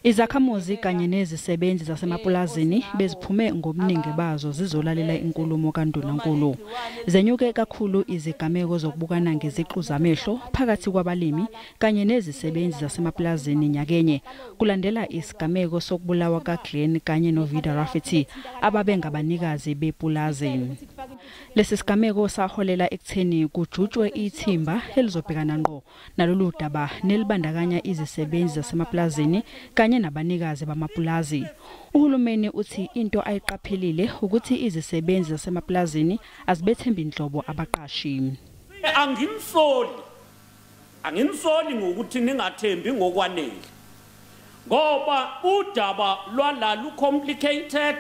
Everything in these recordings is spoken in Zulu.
Izakhamuzi kanye nezisebenzi zasemapulazini beziphume ngobuningi bazo zizolalela inkulumo kaNdunankulu. Zenyuke kakhulu izigameko zokubukana ngeziqu zamehlo phakathi kwabalimi kanye nezisebenzi zasemapulazini nyakenye kulandela isigameko sokubulawa kaGlenn kanye noVida Rafferty ababengabanikazi bepulazi. Lesi sigameko saholela ekutheni kujutshwe ithimba elizobhekana ngqo nalolu daba nelibandakanya izisebenzi zasemapulazini kanye nabanikazi bamapulazi. Uhulumeni uthi into ayiqaphelile ukuthi izisebenzi zasemapulazini azibethemba inhlobo abaqashi. Anginsoli ngokuthi ningathembi ngokwanele. Ngoba udaba lwalalu complicated.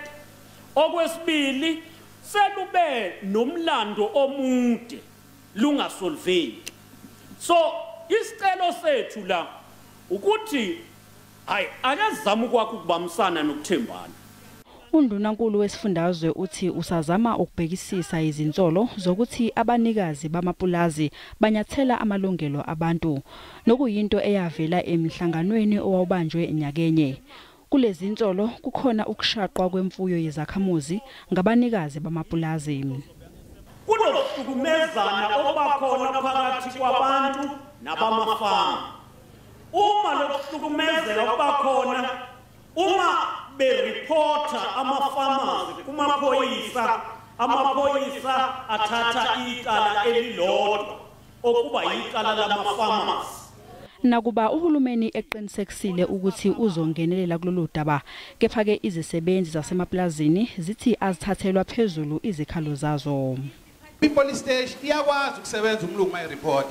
Okwesibili selube nomlando omude lungasolveki. So isicelo sethu la ukuthi akazama ukwakha ukubambisana nokuthembana. UNdunankulu wesifundazwe uthi usazama ukubhekisisa izinsolo zokuthi abanikazi bamapulazi banyathela amalungelo abantu nokuyinto eyavela emhlanganweni owawubanjwe nyakenye. Kulezi insolo kukhona ukushaqwa kwemfuyo yezakhamuzi ngabanikazi bamapulazi. Kunokuhlukumezana obakhona phakathi kwabantu nabamafama. Uma lokuhlukumezeka obakhona uma bereporta ama-farmers amaphoyisa athatha icala elilodwa okuba icala lama-farmers. Nakuba uhulumeni eqinisekisile ukuthi uzongenelela kulolu daba, kepha-ke izisebenzi zasemapulazini zithi azithathelwa phezulu izikhalo zazo. I-police station iyakwazi ukusebenza umlungu uma ireport.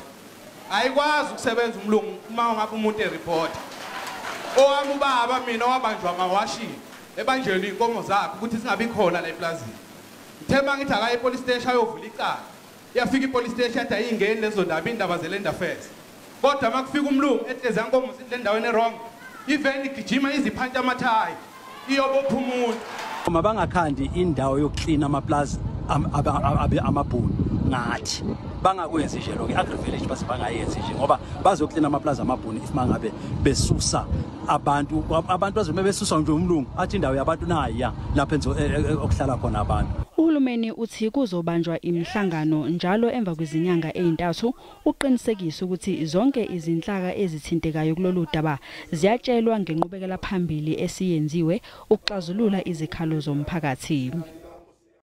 Ayikwazi ukusebenza umlungu uma ngabe umuntu ereport. Owami ubaba mina wabanjwa amawashini ebanjelwe inkomo zakhe ukuthi singabi khona la eplazini. Ngithema ngithi aka e-police station ayovula icala. Iyafika i-police station athi ayingeni lezo ndaba indaba zeland affairs. Kodwa makufika umlungu ehlezi ankomo sidle endaweni erong. Even igijima iziphantsi amathayi iyobopha umuntu. Uma bangakhandi indawo yokuklina amaplaza amabhunu ngathi bangakwenzi nje lokho agri-village base bangayenzi nje ngoba bazoklina amaplaza amabhunu if mangabe besusa abantu bazobe besusa nje umlungu athi indawo yabantu naya lapha okuhlala khona abantu. Uhulumeni uthi kuzobanjwa imihlangano njalo emva kwezinyanga ezintathu uqinisekisa ukuthi zonke izinhlaka ezithintekayo kulolu daba ziyatshelwa ngenqubekela phambili esiyenziwe ukuxazulula izikhalo zomphakathi.